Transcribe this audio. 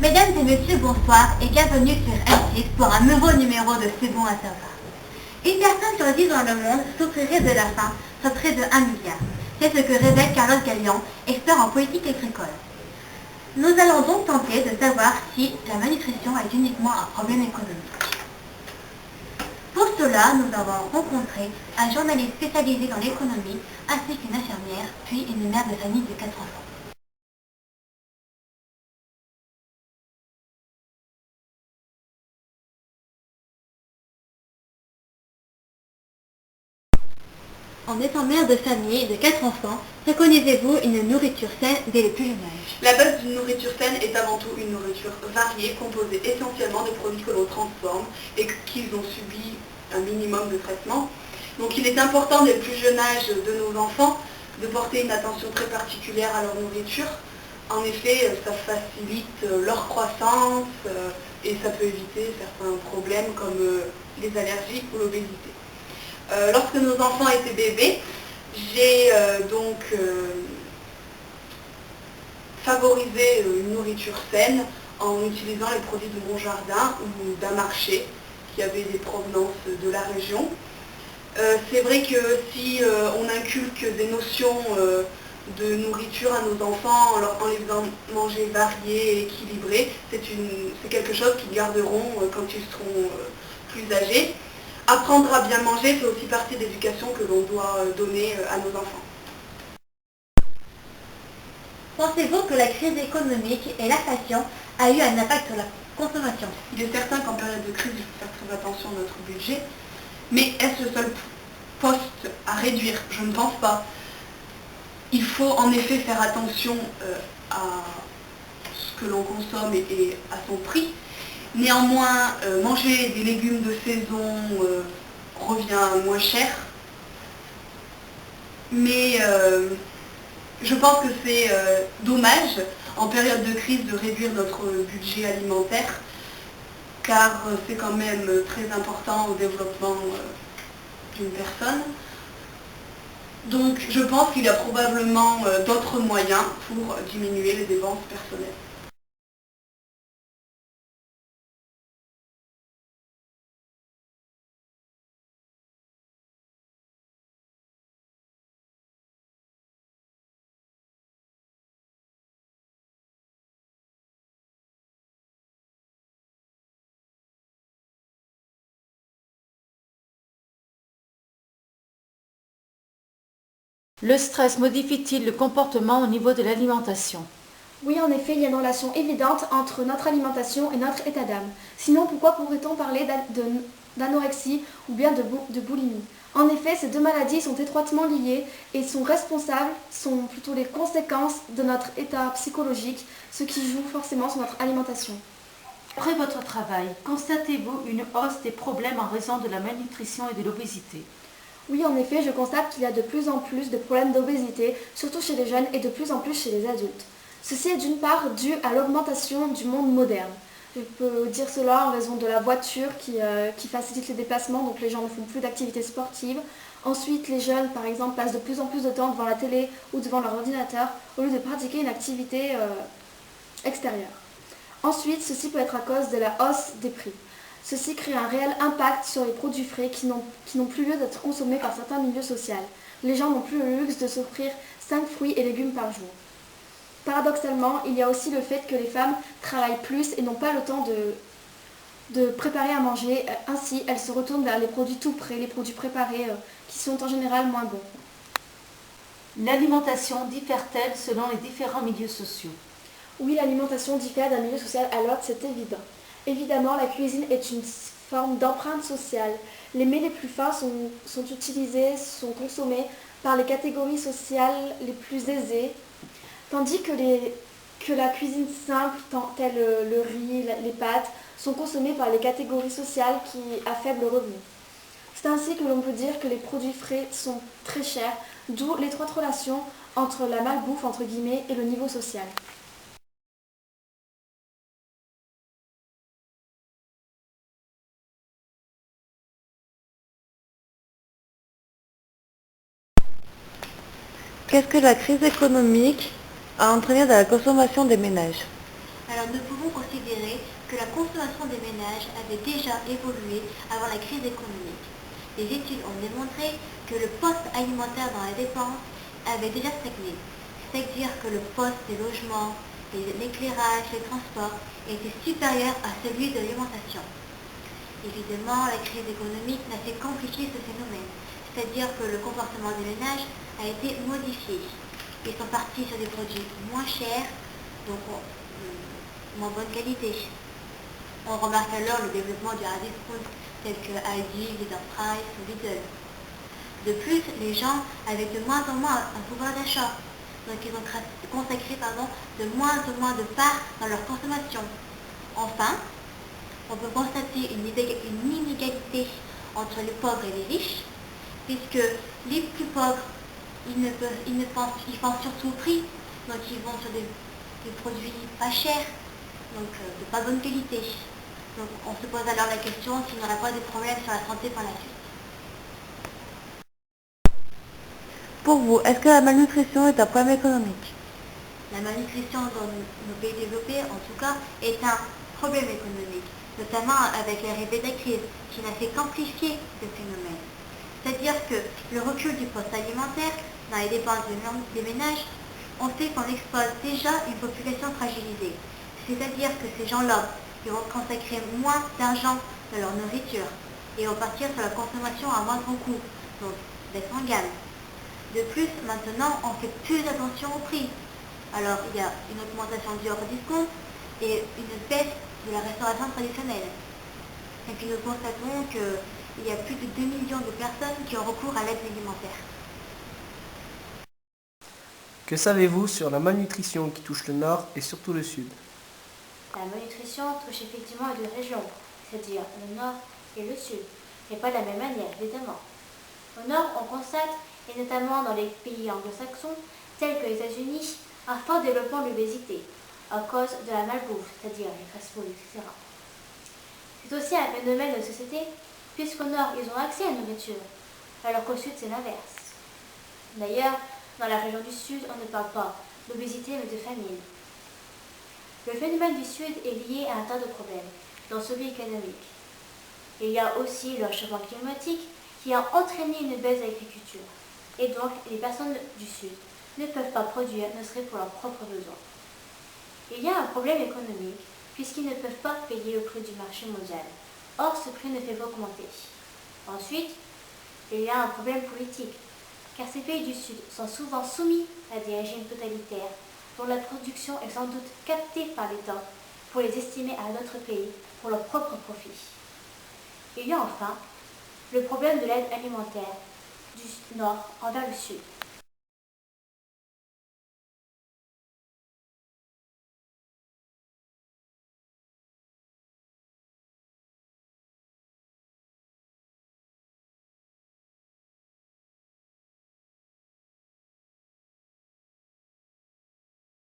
Mesdames et messieurs, bonsoir et bienvenue sur M6 pour un nouveau numéro de C'est bon à savoir. Une personne sur 10 dans le monde souffrirait de la faim, soit près de 1 milliard. C'est ce que révèle Carlos Galian, expert en politique agricole. Nous allons donc tenter de savoir si la malnutrition est uniquement un problème économique. Pour cela, nous avons rencontré un journaliste spécialisé dans l'économie, ainsi qu'une infirmière, puis une mère de famille de 4 enfants. En étant mère de famille de 4 enfants, préconisez-vous une nourriture saine dès le plus jeune âge? La base d'une nourriture saine est avant tout une nourriture variée, composée essentiellement de produits que l'on transforme et qu'ils ont subi un minimum de traitement. Donc il est important dès le plus jeune âge de nos enfants de porter une attention très particulière à leur nourriture. En effet, ça facilite leur croissance et ça peut éviter certains problèmes comme les allergies ou l'obésité. Lorsque nos enfants étaient bébés, j'ai favorisé une nourriture saine en utilisant les produits de mon jardin ou d'un marché qui avait des provenances de la région. C'est vrai que si on inculque des notions de nourriture à nos enfants en les faisant manger variés et équilibrés, c'est quelque chose qu'ils garderont quand ils seront plus âgés. Apprendre à bien manger fait aussi partie de l'éducation que l'on doit donner à nos enfants. Pensez-vous que la crise économique et l'inflation a eu un impact sur la consommation? Il est certain qu'en période de crise, il faut faire très attention à notre budget, mais est-ce le seul poste à réduire? Je ne pense pas. Il faut en effet faire attention à ce que l'on consomme et à son prix. Néanmoins, manger des légumes de saison revient moins cher. Mais je pense que c'est dommage en période de crise de réduire notre budget alimentaire, car c'est quand même très important au développement d'une personne. Donc je pense qu'il y a probablement d'autres moyens pour diminuer les dépenses personnelles. Le stress modifie-t-il le comportement au niveau de l'alimentation? Oui, en effet, il y a une relation évidente entre notre alimentation et notre état d'âme. Sinon, pourquoi pourrait-on parler d'anorexie ou bien de boulimie? En effet, ces deux maladies sont étroitement liées et sont plutôt les conséquences de notre état psychologique, ce qui joue forcément sur notre alimentation. Après votre travail, constatez-vous une hausse des problèmes en raison de la malnutrition et de l'obésité? Oui, en effet, je constate qu'il y a de plus en plus de problèmes d'obésité, surtout chez les jeunes et de plus en plus chez les adultes. Ceci est d'une part dû à l'augmentation du monde moderne. Je peux dire cela en raison de la voiture qui facilite les déplacements, donc les gens ne font plus d'activités sportives. Ensuite, les jeunes, par exemple, passent de plus en plus de temps devant la télé ou devant leur ordinateur au lieu de pratiquer une activité extérieure. Ensuite, ceci peut être à cause de la hausse des prix. Ceci crée un réel impact sur les produits frais qui n'ont plus lieu d'être consommés par certains milieux sociaux. Les gens n'ont plus le luxe de s'offrir 5 fruits et légumes par jour. Paradoxalement, il y a aussi le fait que les femmes travaillent plus et n'ont pas le temps de préparer à manger. Ainsi, elles se retournent vers les produits tout prêts, les produits préparés qui sont en général moins bons. L'alimentation diffère-t-elle selon les différents milieux sociaux? Oui, l'alimentation diffère d'un milieu social à l'autre, c'est évident. Évidemment, la cuisine est une forme d'empreinte sociale. Les mets les plus fins sont utilisés, sont consommés par les catégories sociales les plus aisées, tandis que la cuisine simple, telle le riz, les pâtes, sont consommées par les catégories sociales à faible revenu. C'est ainsi que l'on peut dire que les produits frais sont très chers, d'où l'étroite relation entre la malbouffe entre guillemets et le niveau social. Qu'est-ce que la crise économique a entraîné dans la consommation des ménages? Alors nous pouvons considérer que la consommation des ménages avait déjà évolué avant la crise économique. Les études ont démontré que le poste alimentaire dans la dépense avait déjà stagné, c'est-à-dire que le poste des logements, l'éclairage, les transports était supérieur à celui de l'alimentation. Évidemment, la crise économique n'a fait qu'amplifier ce phénomène, c'est-à-dire que le comportement des ménages a été modifié. Ils sont partis sur des produits moins chers, donc moins bonne qualité. On remarque alors le développement du hard discount tel que Aldi, Leader Price ou Lidl. De plus, les gens avaient de moins en moins un pouvoir d'achat, donc ils ont consacré de moins en moins de parts dans leur consommation. Enfin, on peut constater une inégalité entre les pauvres et les riches, puisque les plus pauvres, ils pensent surtout au prix, donc ils vont sur des produits pas chers, donc de pas bonne qualité. Donc on se pose alors la question s'il n'y aurait pas des problèmes sur la santé par la suite. Pour vous, est-ce que la malnutrition est un problème économique? La malnutrition dans nos pays développés, en tout cas, est un problème économique, notamment avec l'arrivée de la crise, qui n'a fait qu'amplifier ce phénomène. C'est-à-dire que le recul du poste alimentaire dans les dépenses des ménages ont fait qu'on expose déjà une population fragilisée. C'est-à-dire que ces gens-là, ils vont consacrer moins d'argent dans leur nourriture et vont partir sur la consommation à moindre coût, donc d'être en gamme. De plus, maintenant, on fait plus attention au prix. Alors, il y a une augmentation du hors discount et une baisse de la restauration traditionnelle. Et puis, nous constatons qu'il y a plus de 2 millions de personnes qui ont recours à l'aide alimentaire. Que savez-vous sur la malnutrition qui touche le Nord et surtout le Sud? La malnutrition touche effectivement les deux régions, c'est-à-dire le Nord et le Sud, mais pas de la même manière, évidemment. Au Nord, on constate, et notamment dans les pays anglo-saxons, tels que les États-Unis, un fort développement de l'obésité, à cause de la malbouffe, c'est-à-dire les fast-food, etc. C'est aussi un phénomène de société, puisqu'au Nord, ils ont accès à la nourriture, alors qu'au Sud, c'est l'inverse. D'ailleurs, dans la région du Sud, on ne parle pas d'obésité, mais de famine. Le phénomène du Sud est lié à un tas de problèmes, dont celui économique. Il y a aussi le réchauffement climatique qui a entraîné une baisse de l'agriculture. Et donc, les personnes du Sud ne peuvent pas produire, ne serait pour leurs propres besoins. Il y a un problème économique, puisqu'ils ne peuvent pas payer le prix du marché mondial. Or, ce prix ne fait qu'augmenter. Ensuite, il y a un problème politique, car ces pays du Sud sont souvent soumis à des régimes totalitaires dont la production est sans doute captée par l'État pour les estimer à un autre pays pour leur propre profit. Il y a enfin le problème de l'aide alimentaire du Nord envers le Sud.